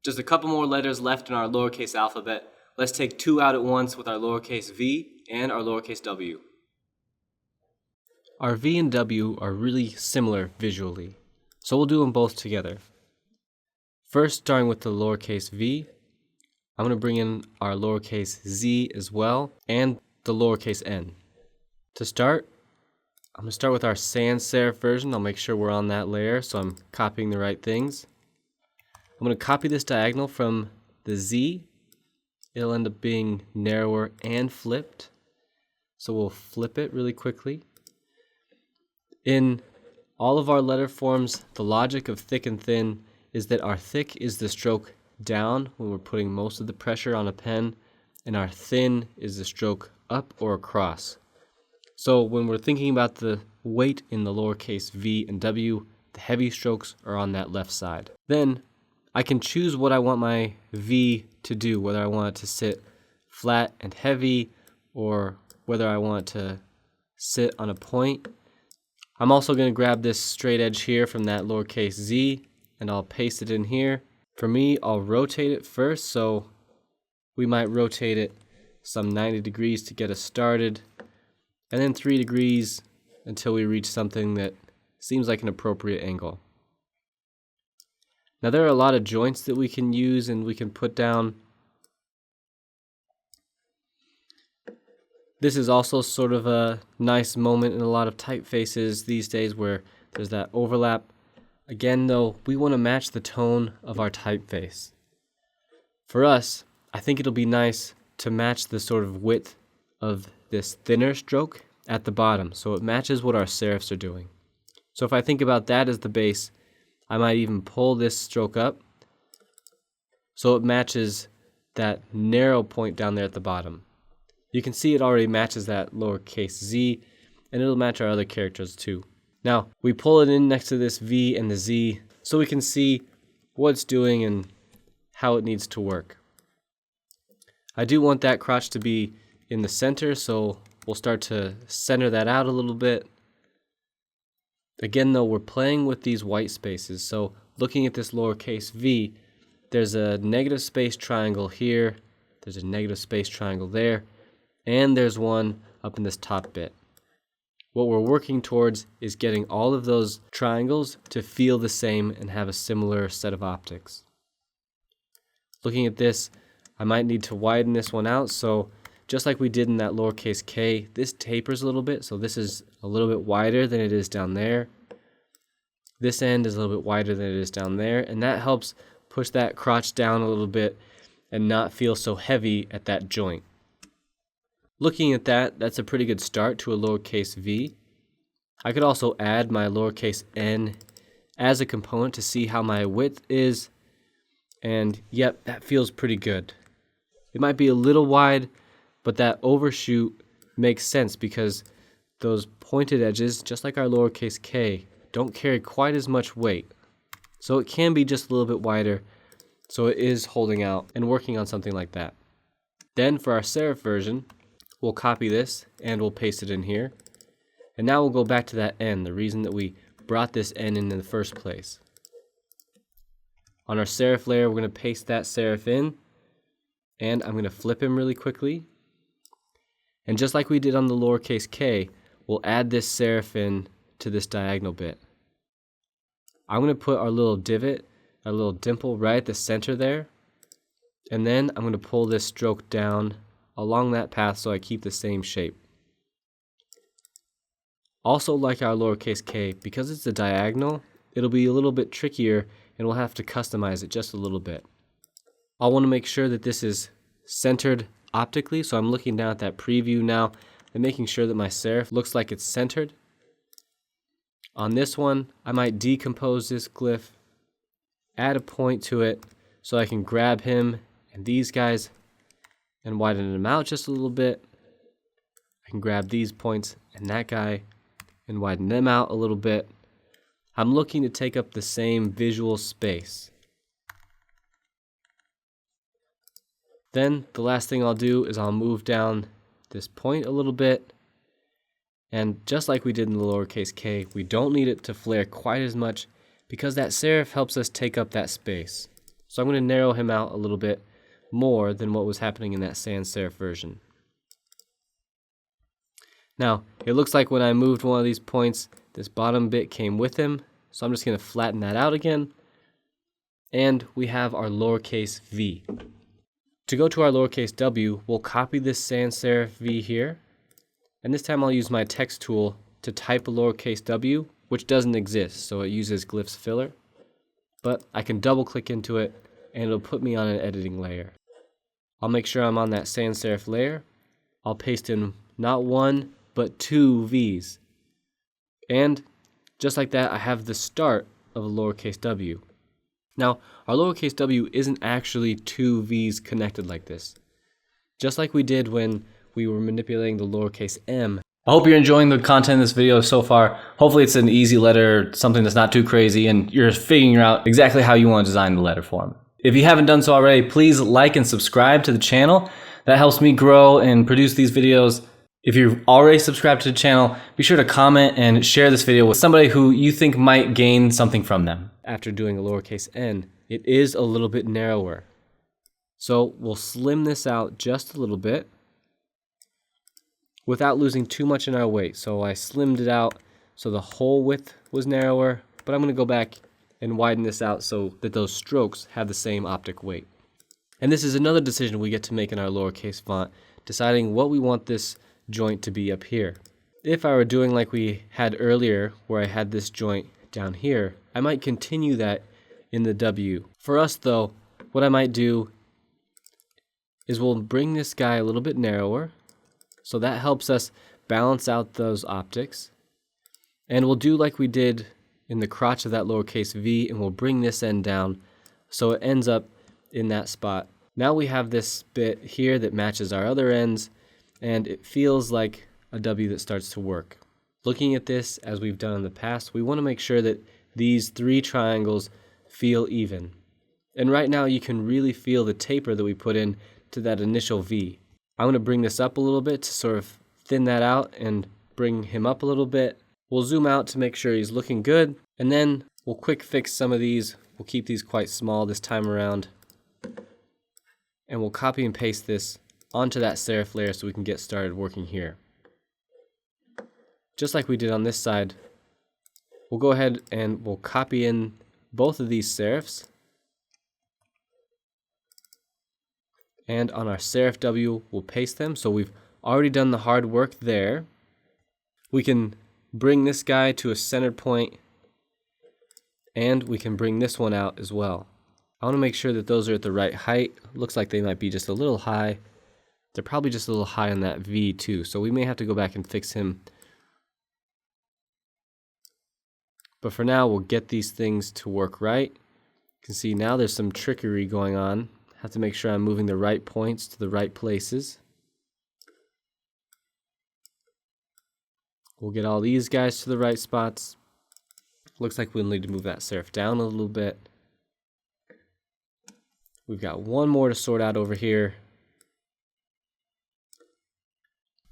Just a couple more letters left in our lowercase alphabet. Let's take 2 out at once with our lowercase v and our lowercase w. Our v and w are really similar visually, so we'll do them both together. First, starting with the lowercase v, I'm going to bring in our lowercase z as well, and the lowercase n. To start, I'm going to start with our sans serif version. I'll make sure we're on that layer so I'm copying the right things. I'm going to copy this diagonal from the z. It'll end up being narrower and flipped. So we'll flip it really quickly. In all of our letter forms, the logic of thick and thin is that our thick is the stroke down when we're putting most of the pressure on a pen, and our thin is the stroke up or across. So when we're thinking about the weight in the lowercase v and w, the heavy strokes are on that left side. Then I can choose what I want my v to do, whether I want it to sit flat and heavy or whether I want it to sit on a point. I'm also going to grab this straight edge here from that lowercase z and I'll paste it in here. For me, I'll rotate it first, so we might rotate it some 90 degrees to get us started, and then 3 degrees until we reach something that seems like an appropriate angle. Now there are a lot of joints that we can use and we can put down. This is also sort of a nice moment in a lot of typefaces these days where there's that overlap. Again though, we want to match the tone of our typeface. For us, I think it'll be nice to match the sort of width of this thinner stroke at the bottom so it matches what our serifs are doing. So if I think about that as the base, I might even pull this stroke up so it matches that narrow point down there at the bottom. You can see it already matches that lowercase z, and it'll match our other characters too. Now, we pull it in next to this v and the z so we can see what it's doing and how it needs to work. I do want that crotch to be in the center, so we'll start to center that out a little bit. Again though, we're playing with these white spaces, so looking at this lowercase v, there's a negative space triangle here, there's a negative space triangle there, and there's one up in this top bit. What we're working towards is getting all of those triangles to feel the same and have a similar set of optics. Looking at this, I might need to widen this one out, so just like we did in that lowercase k, this tapers a little bit, so this is a little bit wider than it is down there. This end is a little bit wider than it is down there, and that helps push that crotch down a little bit and not feel so heavy at that joint. Looking at that, that's a pretty good start to a lowercase v. I could also add my lowercase n as a component to see how my width is, and yep, that feels pretty good. It might be a little wide, but that overshoot makes sense because those pointed edges, just like our lowercase k, don't carry quite as much weight. So it can be just a little bit wider, so it is holding out and working on something like that. Then for our serif version, we'll copy this and we'll paste it in here. And now we'll go back to that n, the reason that we brought this n in the first place. On our serif layer, we're going to paste that serif in, and I'm going to flip him really quickly. And just like we did on the lowercase k, we'll add this serif in to this diagonal bit. I'm going to put our little divot, our little dimple right at the center there, and then I'm going to pull this stroke down along that path so I keep the same shape. Also, like our lowercase k, because it's a diagonal, it'll be a little bit trickier and we'll have to customize it just a little bit. I'll want to make sure that this is centered optically, so I'm looking down at that preview now and making sure that my serif looks like it's centered. On this one, I might decompose this glyph, add a point to it so I can grab him and these guys and widen them out just a little bit. I can grab these points and that guy and widen them out a little bit. I'm looking to take up the same visual space. Then the last thing I'll do is I'll move down this point a little bit, and just like we did in the lowercase k, we don't need it to flare quite as much because that serif helps us take up that space. So I'm going to narrow him out a little bit more than what was happening in that sans serif version. Now, it looks like when I moved one of these points, this bottom bit came with him. So I'm just going to flatten that out again. And we have our lowercase v. To go to our lowercase w, we'll copy this sans serif v here. And this time I'll use my text tool to type a lowercase w, which doesn't exist, so it uses Glyphs filler. But I can double click into it and it'll put me on an editing layer. I'll make sure I'm on that sans serif layer. I'll paste in not one, but 2 v's. And just like that, I have the start of a lowercase w. Now, our lowercase w isn't actually 2 v's connected like this. Just like we did when we were manipulating the lowercase m. I hope you're enjoying the content in this video so far. Hopefully it's an easy letter, something that's not too crazy, and you're figuring out exactly how you want to design the letter form. If you haven't done so already, please like and subscribe to the channel. That helps me grow and produce these videos. If you've already subscribed to the channel, be sure to comment and share this video with somebody who you think might gain something from them. After doing a lowercase n, it is a little bit narrower. So we'll slim this out just a little bit without losing too much in our weight. So I slimmed it out so the whole width was narrower, but I'm going to go back and widen this out so that those strokes have the same optic weight. And this is another decision we get to make in our lowercase font, deciding what we want this joint to be up here. If I were doing like we had earlier, where I had this joint down here, I might continue that in the W. For us though, what I might do is we'll bring this guy a little bit narrower, so that helps us balance out those optics. And we'll do like we did in the crotch of that lowercase v, and we'll bring this end down so it ends up in that spot. Now we have this bit here that matches our other ends, and it feels like a W that starts to work. Looking at this as we've done in the past, we want to make sure that these 3 triangles feel even. And right now you can really feel the taper that we put in to that initial V. I'm going to bring this up a little bit to sort of thin that out and bring him up a little bit. We'll zoom out to make sure he's looking good, and then we'll quick fix some of these. We'll keep these quite small this time around, and we'll copy and paste this onto that serif layer so we can get started working here. Just like we did on this side, we'll go ahead and we'll copy in both of these serifs. And on our serif W, we'll paste them. So we've already done the hard work there. We can bring this guy to a centered point, and we can bring this one out as well. I want to make sure that those are at the right height. Looks like they might be just a little high. They're probably just a little high on that V too, so we may have to go back and fix him. But for now, we'll get these things to work right. You can see now there's some trickery going on. Have to make sure I'm moving the right points to the right places. We'll get all these guys to the right spots. Looks like we'll need to move that serif down a little bit. We've got one more to sort out over here.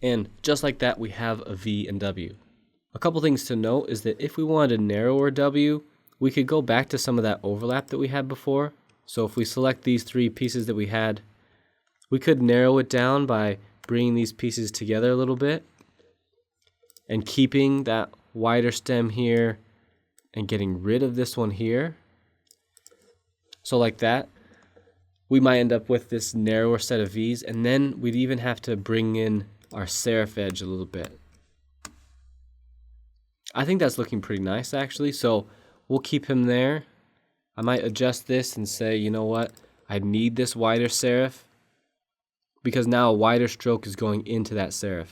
And just like that, we have a V and W. A couple things to note is that if we wanted a narrower W, we could go back to some of that overlap that we had before. So if we select these 3 pieces that we had, we could narrow it down by bringing these pieces together a little bit and keeping that wider stem here and getting rid of this one here. So like that, we might end up with this narrower set of V's, and then we'd even have to bring in our serif edge a little bit. I think that's looking pretty nice actually, so we'll keep him there. I might adjust this and say, you know what, I need this wider serif because now a wider stroke is going into that serif.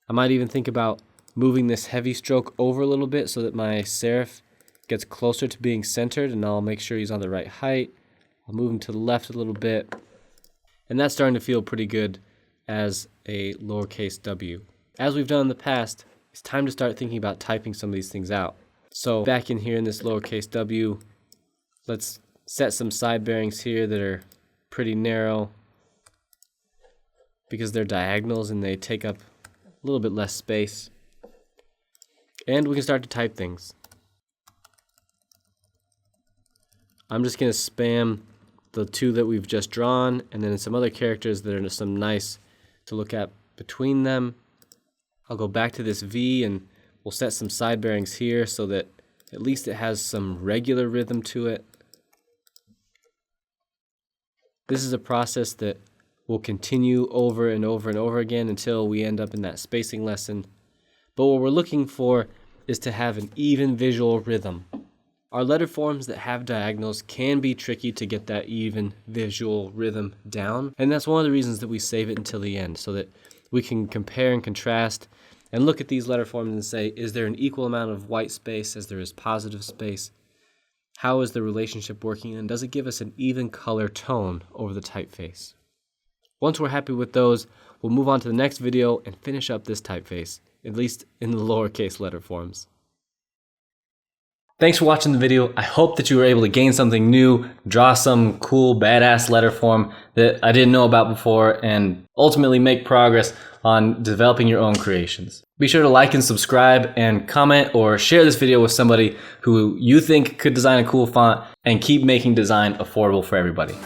I might even think about moving this heavy stroke over a little bit so that my serif gets closer to being centered, and I'll make sure he's on the right height. I'll move him to the left a little bit, and that's starting to feel pretty good as a lowercase w. As we've done in the past, it's time to start thinking about typing some of these things out. So back in here in this lowercase w, let's set some side bearings here that are pretty narrow because they're diagonals and they take up a little bit less space. And we can start to type things. I'm just going to spam the two that we've just drawn, and then some other characters that are some nice to look at between them. I'll go back to this V and we'll set some side bearings here so that at least it has some regular rhythm to it. This is a process that will continue over and over and over again until we end up in that spacing lesson. But what we're looking for is to have an even visual rhythm. Our letter forms that have diagonals can be tricky to get that even visual rhythm down, and that's one of the reasons that we save it until the end, so that we can compare and contrast and look at these letter forms and say, is there an equal amount of white space as there is positive space? How is the relationship working, and does it give us an even color tone over the typeface? Once we're happy with those, we'll move on to the next video and finish up this typeface, at least in the lowercase letter forms. Thanks for watching the video. I hope that you were able to gain something new, draw some cool, badass letter form that I didn't know about before, and ultimately make progress on developing your own creations. Be sure to like and subscribe and comment or share this video with somebody who you think could design a cool font, and keep making design affordable for everybody.